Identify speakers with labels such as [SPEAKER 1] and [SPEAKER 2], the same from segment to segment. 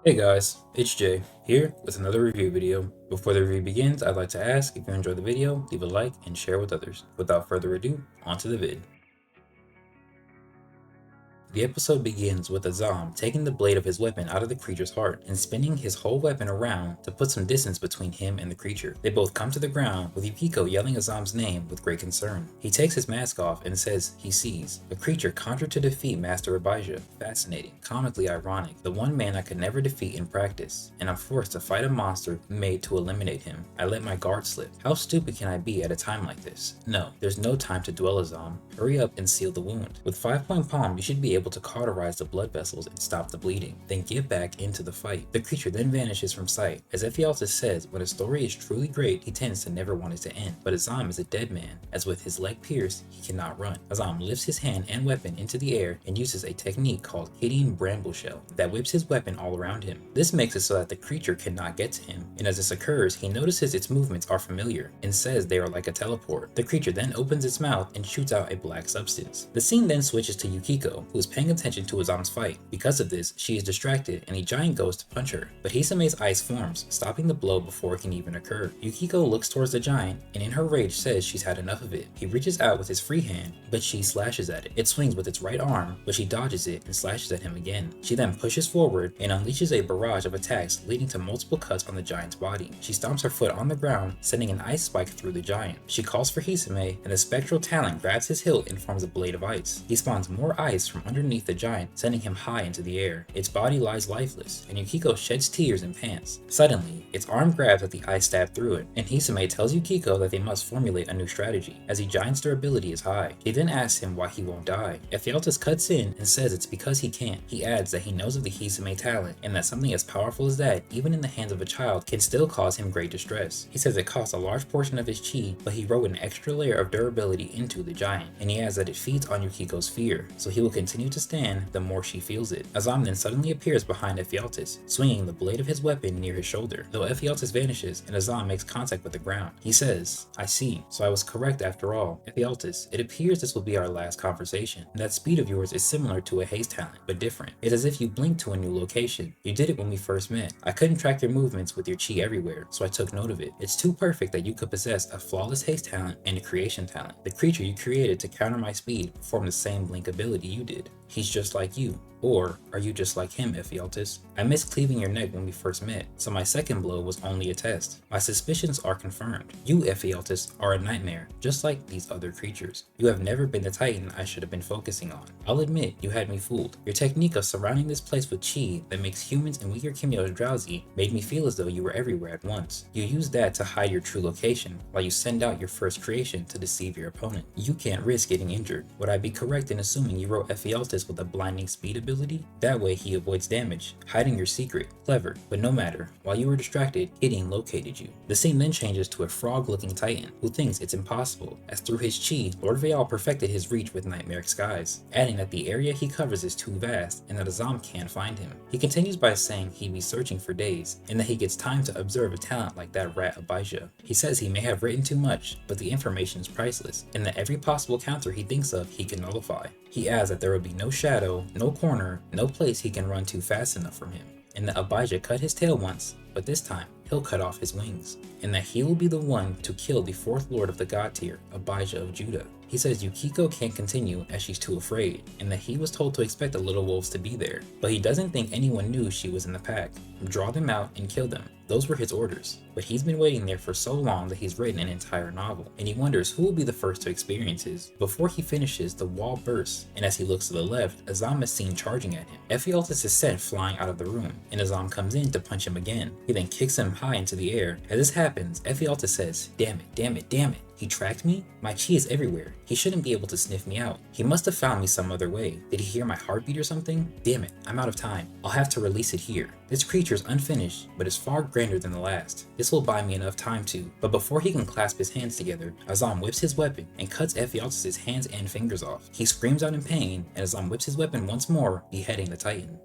[SPEAKER 1] Hey guys, it's Jay, here with another review video. Before the review begins, I'd like to ask if you enjoyed the video, leave a like and share with others. Without further ado, onto the vid. The episode begins with Azam taking the blade of his weapon out of the creature's heart and spinning his whole weapon around to put some distance between him and the creature. They both come to the ground, with Yukiko yelling Azam's name with great concern. He takes his mask off and says he sees. The creature conjured to defeat Master Abijah. Fascinating, comically ironic, the one man I could never defeat in practice, and I'm forced to fight a monster made to eliminate him. I let my guard slip. How stupid can I be at a time like this? No, there's no time to dwell, Azam. Hurry up and seal the wound. With 5-point palm, you should be able to cauterize the blood vessels and stop the bleeding, then get back into the fight. The creature then vanishes from sight. As Ephialtes says, when a story is truly great, he tends to never want it to end. But Azam is a dead man, as with his leg pierced, he cannot run. Azam lifts his hand and weapon into the air and uses a technique called hitting bramble shell that whips his weapon all around him. This makes it so that the creature cannot get to him, and as this occurs, he notices its movements are familiar and says they are like a teleport. The creature then opens its mouth and shoots out a black substance. The scene then switches to Yukiko, who is paying attention to Azam's fight. Because of this, she is distracted and a giant goes to punch her, but Hisame's ice forms, stopping the blow before it can even occur. Yukiko looks towards the giant and in her rage says she's had enough of it. He reaches out with his free hand, but she slashes at it. It swings with its right arm, but she dodges it and slashes at him again. She then pushes forward and unleashes a barrage of attacks, leading to multiple cuts on the giant's body. She stomps her foot on the ground, sending an ice spike through the giant. She calls for Hisame, and the spectral talent grabs his hilt and forms a blade of ice. He spawns more ice from underneath the giant, sending him high into the air. Its body lies lifeless, and Yukiko sheds tears and pants. Suddenly, its arm grabs at the ice stab through it, and Hisame tells Yukiko that they must formulate a new strategy, as the giant's durability is high. He then asks him why he won't die. Ephialtes cuts in and says it's because he can't. He adds that he knows of the Hisame talent, and that something as powerful as that, even in the hands of a child, can still cause him great distress. He says it costs a large portion of his chi, but he wrote an extra layer of durability into the giant, and he adds that it feeds on Yukiko's fear, so he will continue to stand the more she feels it. Azam then suddenly appears behind Ephialtes, swinging the blade of his weapon near his shoulder, though Ephialtes vanishes and Azam makes contact with the ground. He says, "I see, so I was correct after all. Ephialtes, it appears this will be our last conversation. That speed of yours is similar to a haste talent, but different. It's as if you blinked to a new location. You did it when we first met. I couldn't track your movements with your chi everywhere, so I took note of it. It's too perfect that you could possess a flawless haste talent and a creation talent. The creature you created to counter my speed performed the same blink ability you did. He's just like you. Or are you just like him, Ephialtes? I missed cleaving your neck when we first met, so my second blow was only a test. My suspicions are confirmed. You, Ephialtes, are a nightmare, just like these other creatures. You have never been the titan I should have been focusing on. I'll admit, you had me fooled. Your technique of surrounding this place with chi that makes humans and weaker Chimios drowsy made me feel as though you were everywhere at once. You use that to hide your true location, while you send out your first creation to deceive your opponent. You can't risk getting injured. Would I be correct in assuming you wrote Ephialtes with a blinding speed ability? That way he avoids damage, hiding your secret. Clever, but no matter. While you were distracted, hitting located you. The scene then changes to a frog-looking titan who thinks it's impossible, as through his chi, Lord Vayal perfected his reach with nightmaric skies, adding that the area he covers is too vast and that Azam can't find him. He continues by saying he'd be searching for days, and that he gets time to observe a talent like that rat Abijah. He says he may have written too much, but the information is priceless, and that every possible counter he thinks of he can nullify. He adds that there will be no shadow, no corner, no place he can run to fast enough from him, and that Abijah cut his tail once, but this time he'll cut off his wings, and that he will be the one to kill the fourth lord of the god tier, Abijah of Judah. He says Yukiko can't continue as she's too afraid, and that he was told to expect the little wolves to be there, but he doesn't think anyone knew she was in the pack. Draw them out and kill them. Those were his orders, but he's been waiting there for so long that he's written an entire novel, and he wonders who will be the first to experience his. Before he finishes, the wall bursts, and as he looks to the left, Azam is seen charging at him. Ephialtes is sent flying out of the room, and Azam comes in to punch him again. He then kicks him high into the air. As this happens, Ephialtes says, "Damn it, damn it, damn it. He tracked me? My chi is everywhere. He shouldn't be able to sniff me out. He must have found me some other way. Did he hear my heartbeat or something? Damn it, I'm out of time. I'll have to release it here. This creature is unfinished, but is far grander than the last. This will buy me enough time to." But before he can clasp his hands together, Azam whips his weapon and cuts Ephialtes' hands and fingers off. He screams out in pain, and Azam whips his weapon once more, beheading the titan.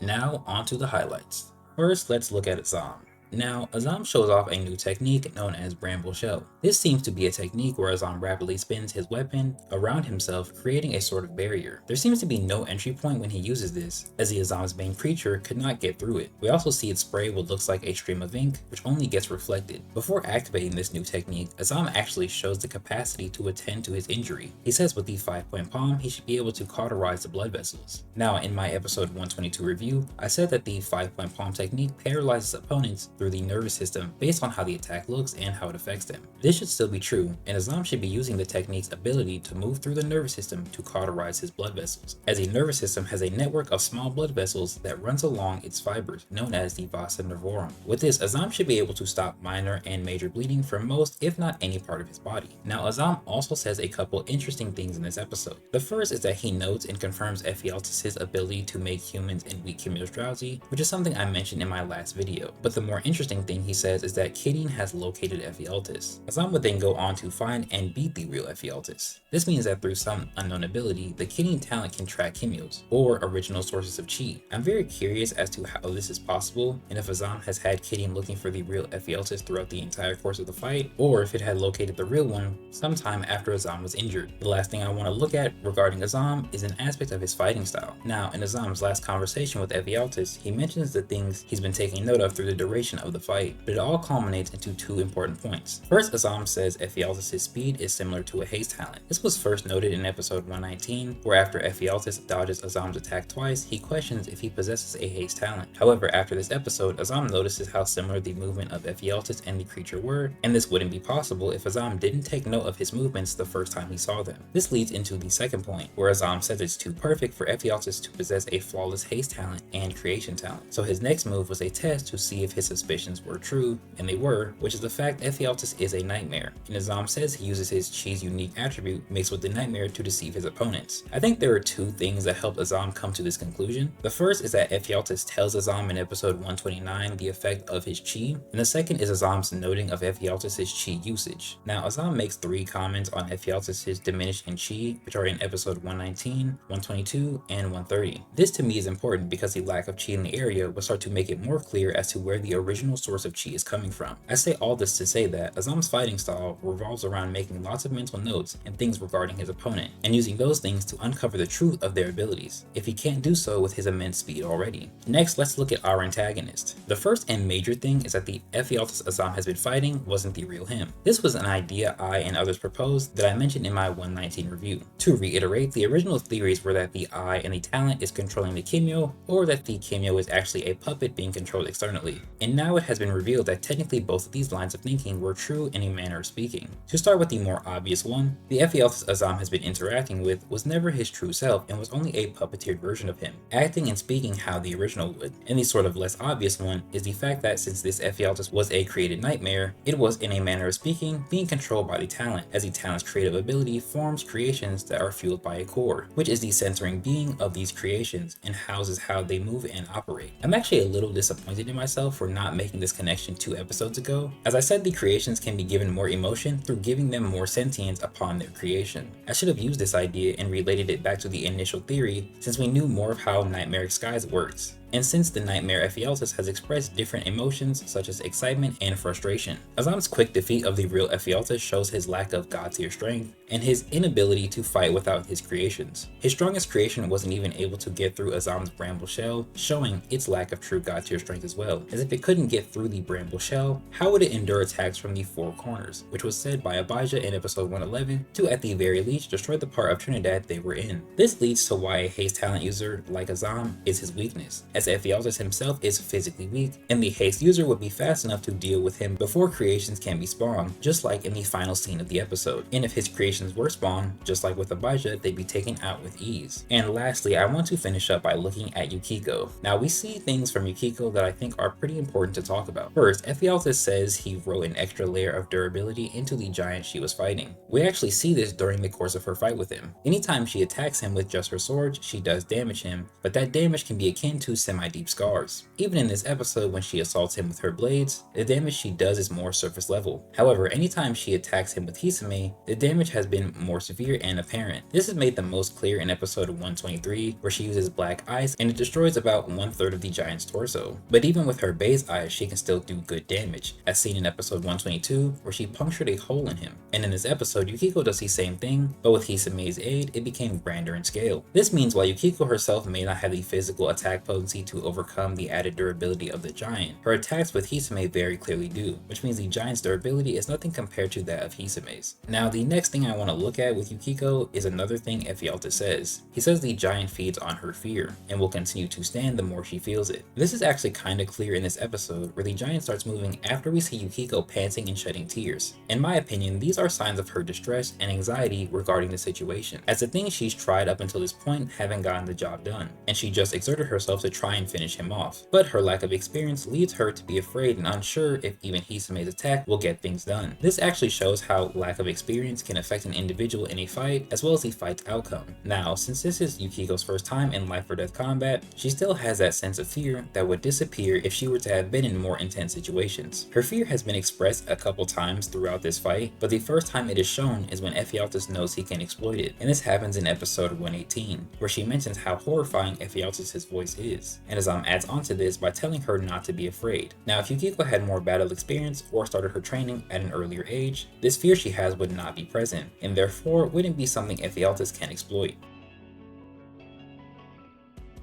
[SPEAKER 1] Now onto the highlights. First, let's look at Azam. Now, Azam shows off a new technique known as Bramble Shell. This seems to be a technique where Azam rapidly spins his weapon around himself, creating a sort of barrier. There seems to be no entry point when he uses this, as the Azam's main creature could not get through it. We also see it spray what looks like a stream of ink, which only gets reflected. Before activating this new technique, Azam actually shows the capacity to attend to his injury. He says with the 5-point palm, he should be able to cauterize the blood vessels. Now, in my episode 122 review, I said that the 5-point palm technique paralyzes opponents through the nervous system based on how the attack looks and how it affects them. This should still be true, and Azam should be using the technique's ability to move through the nervous system to cauterize his blood vessels, as a nervous system has a network of small blood vessels that runs along its fibers, known as the vasa nervorum. With this, Azam should be able to stop minor and major bleeding from most, if not any part of his body. Now, Azam also says a couple interesting things in this episode. The first is that he notes and confirms Ephialtes' ability to make humans and weak Chimios drowsy, which is something I mentioned in my last video. But the more interesting thing he says is that Kidding has located Ephialtes. Azam would then go on to find and beat the real Ephialtes. This means that through some unknown ability, the Kidding talent can track Chimios, or original sources of chi. I'm very curious as to how this is possible, and if Azam has had Kidding looking for the real Ephialtes throughout the entire course of the fight, or if it had located the real one sometime after Azam was injured. The last thing I want to look at regarding Azam is an aspect of his fighting style. Now, in Azam's last conversation with Ephialtes, he mentions the things he's been taking note of through the duration of the fight, but it all culminates into two important points. First, Azam says Ephialtes' speed is similar to a haste talent. This was first noted in episode 119, where after Ephialtes dodges Azam's attack twice, he questions if he possesses a haste talent. However, after this episode, Azam notices how similar the movement of Ephialtes and the creature were, and this wouldn't be possible if Azam didn't take note of his movements the first time he saw them. This leads into the second point, where Azam says it's too perfect for Ephialtes to possess a flawless haste talent and creation talent. So his next move was a test to see if his suspicions were true, and they were, which is the fact Ephialtes is a nightmare. And Azam says he uses his chi's unique attribute mixed with the nightmare to deceive his opponents. I think there are two things that helped Azam come to this conclusion. The first is that Ephialtes tells Azam in episode 129 the effect of his chi, and the second is Azam's noting of Ephialtes' chi usage. Now, Azam makes 3 comments on Ephialtes' diminishing chi, which are in episode 119, 122, and 130. This to me is important because the lack of chi in the area will start to make it more clear as to where the original source of chi is coming from. I say all this to say that Azam's fighting style revolves around making lots of mental notes and things regarding his opponent, and using those things to uncover the truth of their abilities, if he can't do so with his immense speed already. Next, let's look at our antagonist. The first and major thing is that the Ephialtes Azam has been fighting wasn't the real him. This was an idea I and others proposed that I mentioned in my 119 review. To reiterate, the original theories were that the eye and the talent is controlling the Chimio, or that the Chimio is actually a puppet being controlled externally. And now it has been revealed that technically both of these lines of thinking were true in a manner of speaking. To start with the more obvious one, the Ephialtes Azam has been interacting with was never his true self and was only a puppeteered version of him, acting and speaking how the original would. And the sort of less obvious one is the fact that since this Ephialtes was a created nightmare, it was in a manner of speaking being controlled by the talent, as the talent's creative ability forms creations that are fueled by a core, which is the centering being of these creations and houses how they move and operate. I'm actually a little disappointed in myself for not making this connection 2 episodes ago. As I said, the creations can be given more emotion through giving them more sentience upon their creation. I should have used this idea and related it back to the initial theory, since we knew more of how Nightmare Skies works. And since the Nightmare Ephialtes has expressed different emotions such as excitement and frustration. Azam's quick defeat of the real Ephialtes shows his lack of god-tier strength and his inability to fight without his creations. His strongest creation wasn't even able to get through Azam's bramble shell, showing its lack of true god-tier strength as well, as if it couldn't get through the bramble shell, how would it endure attacks from the 4 corners, which was said by Abijah in episode 111 to at the very least destroy the part of Trinidad they were in. This leads to why a haste talent user like Azam is his weakness, as Ephialtes himself is physically weak, and the haste user would be fast enough to deal with him before creations can be spawned, just like in the final scene of the episode. And if his creations were spawned, just like with Abijah, they'd be taken out with ease. And lastly, I want to finish up by looking at Yukiko. Now, we see things from Yukiko that I think are pretty important to talk about. First, Ephialtes says he wrote an extra layer of durability into the giant she was fighting. We actually see this during the course of her fight with him. Anytime she attacks him with just her sword, she does damage him, but that damage can be akin to semi-deep scars. Even in this episode when she assaults him with her blades, the damage she does is more surface level. However, anytime she attacks him with Hisame, the damage has been more severe and apparent. This is made the most clear in episode 123, where she uses black ice and it destroys about 1/3 of the giant's torso. But even with her base ice, she can still do good damage, as seen in episode 122, where she punctured a hole in him. And in this episode, Yukiko does the same thing, but with Hisame's aid, it became grander in scale. This means while Yukiko herself may not have the physical attack potency to overcome the added durability of the giant, her attacks with Hisame very clearly do, which means the giant's durability is nothing compared to that of Hisame's. Now, the next thing I want to look at with Yukiko is another thing Ephialtes says. He says the giant feeds on her fear, and will continue to stand the more she feels it. This is actually kinda clear in this episode, where the giant starts moving after we see Yukiko panting and shedding tears. In my opinion, these are signs of her distress and anxiety regarding the situation, as the things she's tried up until this point haven't gotten the job done, and she just exerted herself to try and finish him off. But her lack of experience leads her to be afraid and unsure if even Hisame's attack will get things done. This actually shows how lack of experience can affect an individual in a fight, as well as the fight's outcome. Now, since this is Yukiko's first time in life or death combat, she still has that sense of fear that would disappear if she were to have been in more intense situations. Her fear has been expressed a couple times throughout this fight, but the first time it is shown is when Ephialtes knows he can exploit it, and this happens in episode 118, where she mentions how horrifying Ephialtes' voice is, and Azam adds onto this by telling her not to be afraid. Now, if Yukiko had more battle experience or started her training at an earlier age, this fear she has would not be present, and therefore wouldn't be something Ephialtes can exploit.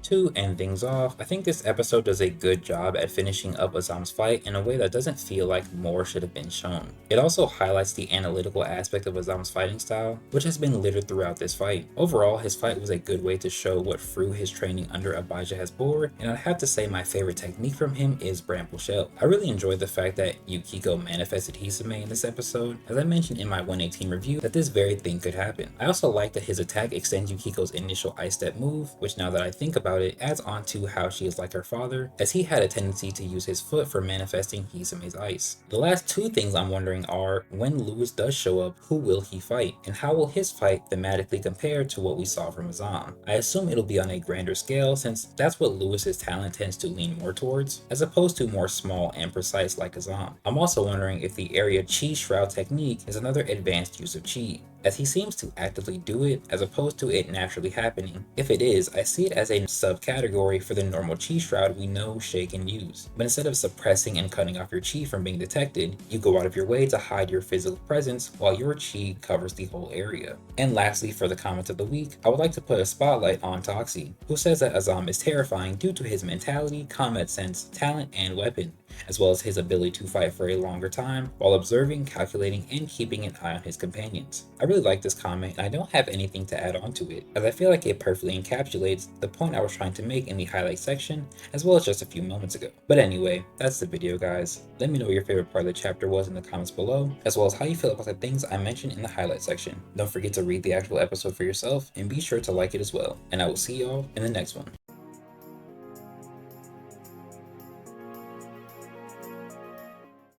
[SPEAKER 1] To end things off, I think this episode does a good job at finishing up Azam's fight in a way that doesn't feel like more should have been shown. It also highlights the analytical aspect of Azam's fighting style, which has been littered throughout this fight. Overall, his fight was a good way to show what fruit his training under Abijah has bore, and I'd have to say my favorite technique from him is Bramble Shell. I really enjoyed the fact that Yukiko manifested Hisame in this episode, as I mentioned in my 118 review that this very thing could happen. I also like that his attack extends Yukiko's initial ice step move, which now that I think about it adds on to how she is like her father, as he had a tendency to use his foot for manifesting Hisame's ice. The last two things I'm wondering are, when Lewis does show up, who will he fight, and how will his fight thematically compare to what we saw from Azam? I assume it'll be on a grander scale, since that's what Lewis's talent tends to lean more towards, as opposed to more small and precise like Azam. I'm also wondering if the area Chi Shroud technique is another advanced use of Chi, as he seems to actively do it as opposed to it naturally happening. If it is, I see it as a subcategory for the normal Chi Shroud we know Shay can use. But instead of suppressing and cutting off your Chi from being detected, you go out of your way to hide your physical presence while your Chi covers the whole area. And lastly, for the comment of the week, I would like to put a spotlight on Toxie, who says that Azam is terrifying due to his mentality, combat sense, talent, and weapon, as well as his ability to fight for a longer time while observing, calculating, and keeping an eye on his companions. I really like this comment, and I don't have anything to add on to it, as I feel like it perfectly encapsulates the point I was trying to make in the highlight section, as well as just a few moments ago. But anyway, that's the video, guys. Let me know what your favorite part of the chapter was in the comments below, as well as how you feel about the things I mentioned in the highlight section. Don't forget to read the actual episode for yourself, and be sure to like it as well. And I will see y'all in the next one.